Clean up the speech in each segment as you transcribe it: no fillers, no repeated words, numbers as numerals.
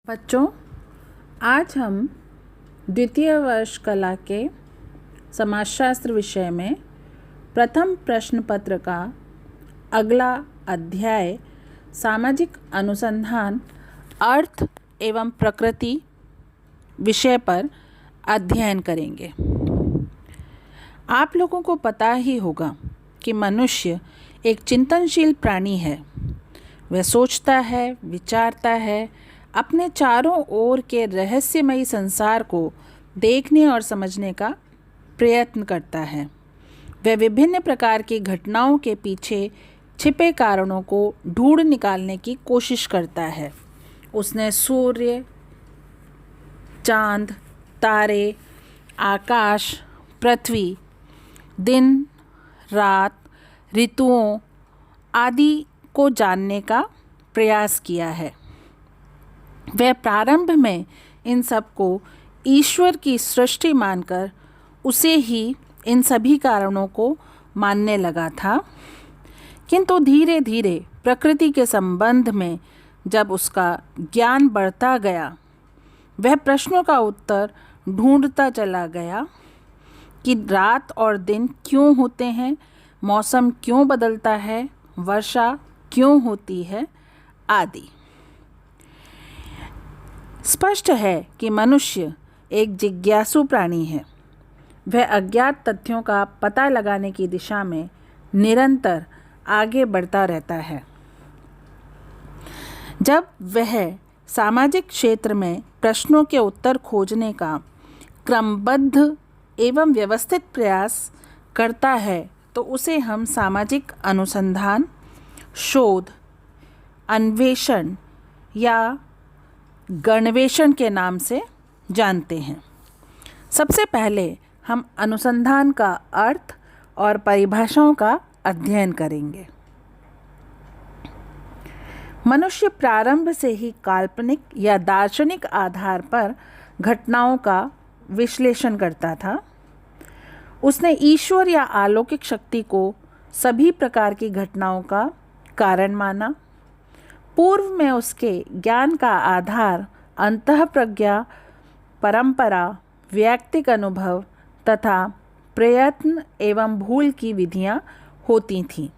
बच्चों, आज हम द्वितीय वर्ष कला के समाजशास्त्र विषय में प्रथम प्रश्न पत्र का अगला अध्याय सामाजिक अनुसंधान अर्थ एवं प्रकृति विषय पर अध्ययन करेंगे। आप लोगों को पता ही होगा कि मनुष्य एक चिंतनशील प्राणी है। वह सोचता है, विचारता है, अपने चारों ओर के रहस्यमयी संसार को देखने और समझने का प्रयत्न करता है। वह विभिन्न प्रकार की घटनाओं के पीछे छिपे कारणों को ढूंढ निकालने की कोशिश करता है। उसने सूर्य, चांद, तारे, आकाश, पृथ्वी, दिन, रात, ऋतुओं आदि को जानने का प्रयास किया है। वह प्रारंभ में इन सब को ईश्वर की सृष्टि मानकर उसे ही इन सभी कारणों को मानने लगा था, किंतु धीरे धीरे प्रकृति के संबंध में जब उसका ज्ञान बढ़ता गया, वह प्रश्नों का उत्तर ढूंढता चला गया कि रात और दिन क्यों होते हैं, मौसम क्यों बदलता है, वर्षा क्यों होती है आदि। स्पष्ट है कि मनुष्य एक जिज्ञासु प्राणी है। वह अज्ञात तथ्यों का पता लगाने की दिशा में निरंतर आगे बढ़ता रहता है। जब वह सामाजिक क्षेत्र में प्रश्नों के उत्तर खोजने का क्रमबद्ध एवं व्यवस्थित प्रयास करता है, तो उसे हम सामाजिक अनुसंधान, शोध, अन्वेषण या गणवेषण के नाम से जानते हैं। सबसे पहले हम अनुसंधान का अर्थ और परिभाषाओं का अध्ययन करेंगे। मनुष्य प्रारंभ से ही काल्पनिक या दार्शनिक आधार पर घटनाओं का विश्लेषण करता था। उसने ईश्वर या अलौकिक शक्ति को सभी प्रकार की घटनाओं का कारण माना। पूर्व में उसके ज्ञान का आधार अंतःप्रज्ञा, परंपरा, वैयक्तिक अनुभव तथा प्रयत्न एवं भूल की विधियां होती थीं।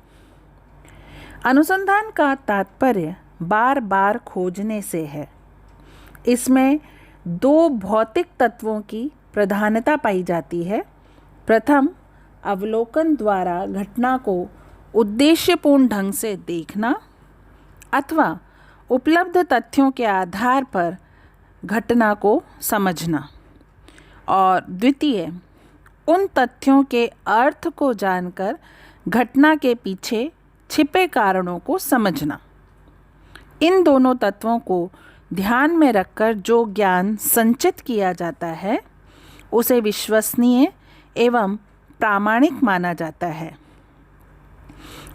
अनुसंधान का तात्पर्य बार बार खोजने से है। इसमें दो भौतिक तत्वों की प्रधानता पाई जाती है। प्रथम, अवलोकन द्वारा घटना को उद्देश्यपूर्ण ढंग से देखना अथवा उपलब्ध तथ्यों के आधार पर घटना को समझना, और द्वितीय, उन तथ्यों के अर्थ को जानकर घटना के पीछे छिपे कारणों को समझना। इन दोनों तत्वों को ध्यान में रखकर जो ज्ञान संचित किया जाता है, उसे विश्वसनीय एवं प्रामाणिक माना जाता है।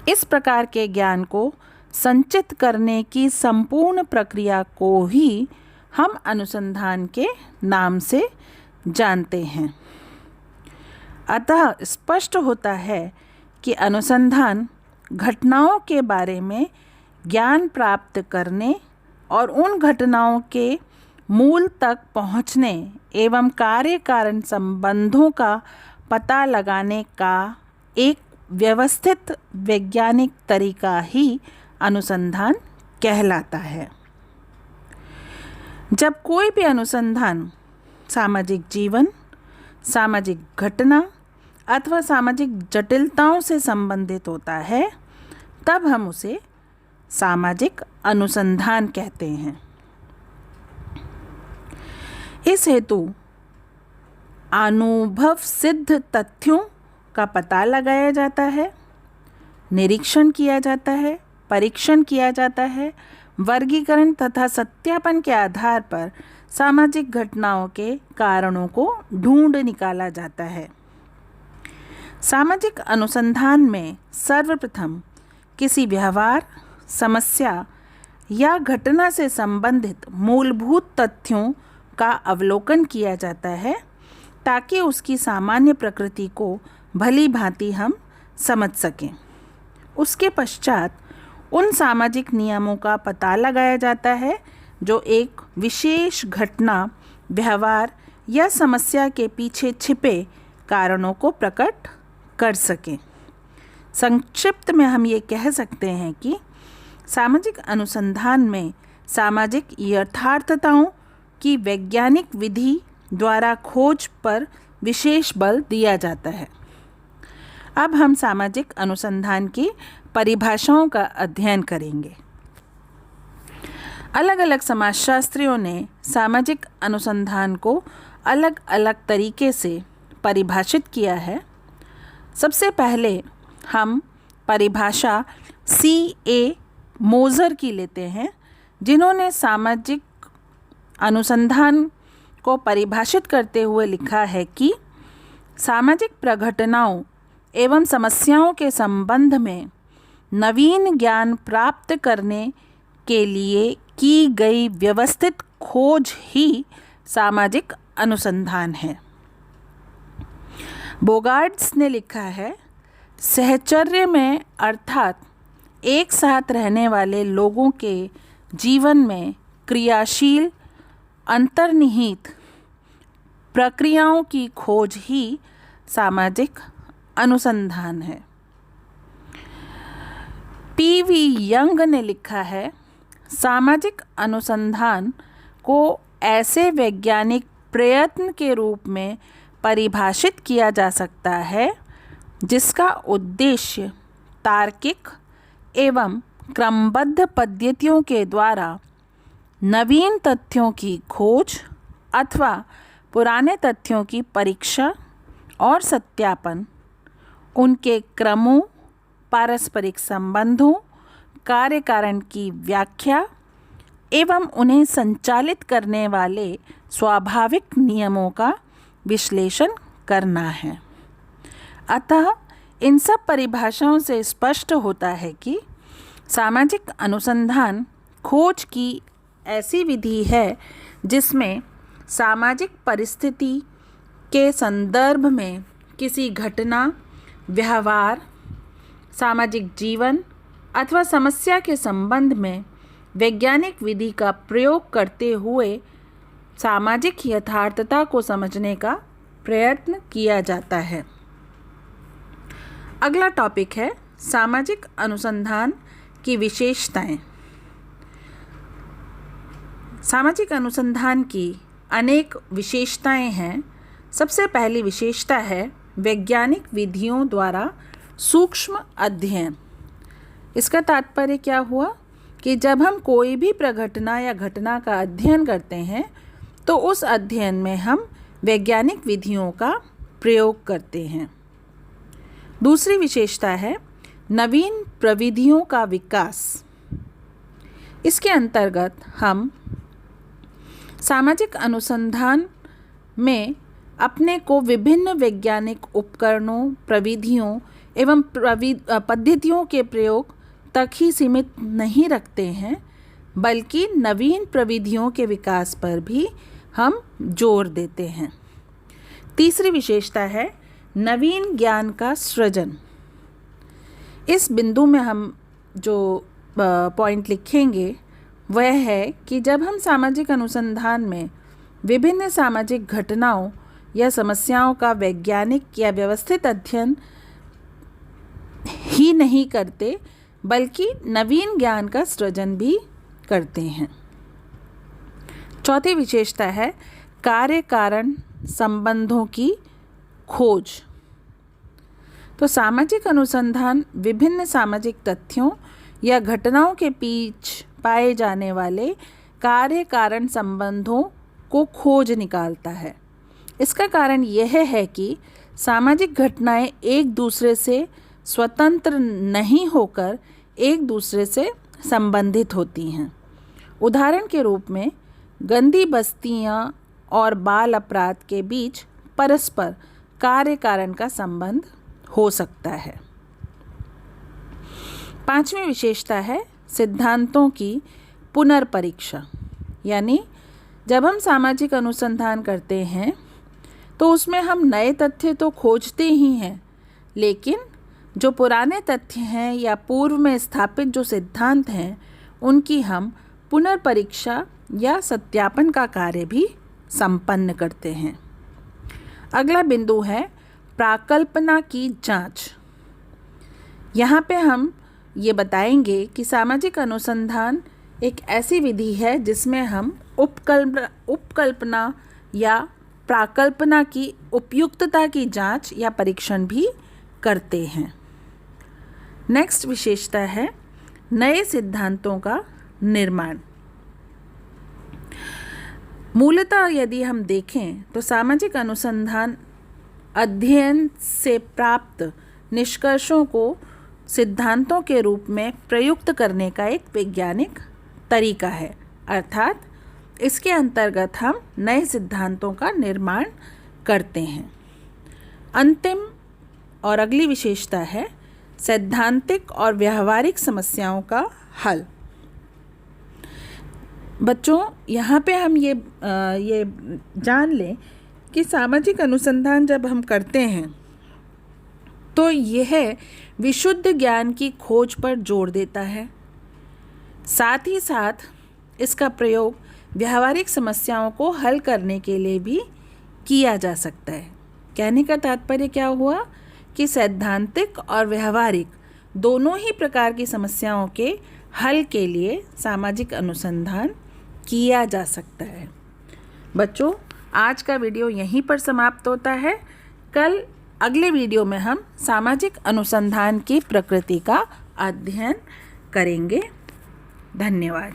इस प्रकार के ज्ञान को संचित करने की संपूर्ण प्रक्रिया को ही हम अनुसंधान के नाम से जानते हैं। अतः स्पष्ट होता है कि अनुसंधान घटनाओं के बारे में ज्ञान प्राप्त करने और उन घटनाओं के मूल तक पहुँचने एवं कार्य कारण संबंधों का पता लगाने का एक व्यवस्थित वैज्ञानिक तरीका ही अनुसंधान कहलाता है। जब कोई भी अनुसंधान सामाजिक जीवन, सामाजिक घटना अथवा सामाजिक जटिलताओं से संबंधित होता है, तब हम उसे सामाजिक अनुसंधान कहते हैं। इस हेतु अनुभव सिद्ध तथ्यों का पता लगाया जाता है, निरीक्षण किया जाता है, परीक्षण किया जाता है, वर्गीकरण तथा सत्यापन के आधार पर सामाजिक घटनाओं के कारणों को ढूंढ निकाला जाता है। सामाजिक अनुसंधान में सर्वप्रथम किसी व्यवहार, समस्या या घटना से संबंधित मूलभूत तथ्यों का अवलोकन किया जाता है, ताकि उसकी सामान्य प्रकृति को भली भांति हम समझ सकें। उसके पश्चात उन सामाजिक नियमों का पता लगाया जाता है जो एक विशेष घटना, व्यवहार या समस्या के पीछे छिपे कारणों को प्रकट कर सकें। संक्षिप्त में हम ये कह सकते हैं कि सामाजिक अनुसंधान में सामाजिक यथार्थताओं की वैज्ञानिक विधि द्वारा खोज पर विशेष बल दिया जाता है। अब हम सामाजिक अनुसंधान की परिभाषाओं का अध्ययन करेंगे। अलग अलग समाजशास्त्रियों ने सामाजिक अनुसंधान को अलग अलग तरीके से परिभाषित किया है। सबसे पहले हम परिभाषा C.A. मोज़र की लेते हैं, जिन्होंने सामाजिक अनुसंधान को परिभाषित करते हुए लिखा है कि सामाजिक प्रघटनाओं एवं समस्याओं के संबंध में नवीन ज्ञान प्राप्त करने के लिए की गई व्यवस्थित खोज ही सामाजिक अनुसंधान है। बोगार्ड्स ने लिखा है, सहचर्य में अर्थात एक साथ रहने वाले लोगों के जीवन में क्रियाशील अंतर्निहित प्रक्रियाओं की खोज ही सामाजिक अनुसंधान है। P.V. यंग ने लिखा है, सामाजिक अनुसंधान को ऐसे वैज्ञानिक प्रयत्न के रूप में परिभाषित किया जा सकता है जिसका उद्देश्य तार्किक एवं क्रमबद्ध पद्धतियों के द्वारा नवीन तथ्यों की खोज अथवा पुराने तथ्यों की परीक्षा और सत्यापन, उनके क्रमों, पारस्परिक संबंधों, कार्य कारण की व्याख्या एवं उन्हें संचालित करने वाले स्वाभाविक नियमों का विश्लेषण करना है। अतः इन सब परिभाषाओं से स्पष्ट होता है कि सामाजिक अनुसंधान खोज की ऐसी विधि है जिसमें सामाजिक परिस्थिति के संदर्भ में किसी घटना, व्यवहार, सामाजिक जीवन अथवा समस्या के संबंध में वैज्ञानिक विधि का प्रयोग करते हुए सामाजिक यथार्थता को समझने का प्रयत्न किया जाता है। अगला टॉपिक है सामाजिक अनुसंधान की विशेषताएं। सामाजिक अनुसंधान की अनेक विशेषताएं हैं। सबसे पहली विशेषता है वैज्ञानिक विधियों द्वारा सूक्ष्म अध्ययन। इसका तात्पर्य क्या हुआ कि जब हम कोई भी प्रघटना या घटना का अध्ययन करते हैं तो उस अध्ययन में हम वैज्ञानिक विधियों का प्रयोग करते हैं। दूसरी विशेषता है नवीन प्रविधियों का विकास। इसके अंतर्गत हम सामाजिक अनुसंधान में अपने को विभिन्न वैज्ञानिक उपकरणों, प्रविधियों एवं पद्धतियों के प्रयोग तक ही सीमित नहीं रखते हैं, बल्कि नवीन प्रविधियों के विकास पर भी हम जोर देते हैं। तीसरी विशेषता है नवीन ज्ञान का सृजन। इस बिंदु में हम जो पॉइंट लिखेंगे वह है कि जब हम सामाजिक अनुसंधान में विभिन्न सामाजिक घटनाओं या समस्याओं का वैज्ञानिक या व्यवस्थित अध्ययन ही नहीं करते, बल्कि नवीन ज्ञान का सृजन भी करते हैं। चौथी विशेषता है कार्य कारण संबंधों की खोज। तो सामाजिक अनुसंधान विभिन्न सामाजिक तथ्यों या घटनाओं के बीच पाए जाने वाले कार्य कारण संबंधों को खोज निकालता है। इसका कारण यह है कि सामाजिक घटनाएं एक दूसरे से स्वतंत्र नहीं होकर एक दूसरे से संबंधित होती हैं। उदाहरण के रूप में गंदी बस्तियां और बाल अपराध के बीच परस्पर कार्य कारण का संबंध हो सकता है। पांचवी विशेषता है सिद्धांतों की पुनर्परीक्षा। यानी जब हम सामाजिक अनुसंधान करते हैं तो उसमें हम नए तथ्य तो खोजते ही हैं, लेकिन जो पुराने तथ्य हैं या पूर्व में स्थापित जो सिद्धांत हैं उनकी हम पुनर्परीक्षा या सत्यापन का कार्य भी संपन्न करते हैं। अगला बिंदु है प्राकल्पना की जांच। यहाँ पे हम ये बताएंगे कि सामाजिक अनुसंधान एक ऐसी विधि है जिसमें हम उपकल्पना या प्राकल्पना की उपयुक्तता की जांच या परीक्षण भी करते हैं। नेक्स्ट विशेषता है नए सिद्धांतों का निर्माण। मूलतः यदि हम देखें तो सामाजिक अनुसंधान अध्ययन से प्राप्त निष्कर्षों को सिद्धांतों के रूप में प्रयुक्त करने का एक वैज्ञानिक तरीका है, अर्थात इसके अंतर्गत हम नए सिद्धांतों का निर्माण करते हैं। अंतिम और अगली विशेषता है सैद्धांतिक और व्यवहारिक समस्याओं का हल। बच्चों, यहाँ पे हम ये जान लें कि सामाजिक अनुसंधान जब हम करते हैं तो यह विशुद्ध ज्ञान की खोज पर जोर देता है। साथ ही साथ इसका प्रयोग व्यवहारिक समस्याओं को हल करने के लिए भी किया जा सकता है। कहने का तात्पर्य क्या हुआ कि सैद्धांतिक और व्यवहारिक दोनों ही प्रकार की समस्याओं के हल के लिए सामाजिक अनुसंधान किया जा सकता है। बच्चों, आज का वीडियो यहीं पर समाप्त होता है। कल अगले वीडियो में हम सामाजिक अनुसंधान की प्रकृति का अध्ययन करेंगे। धन्यवाद।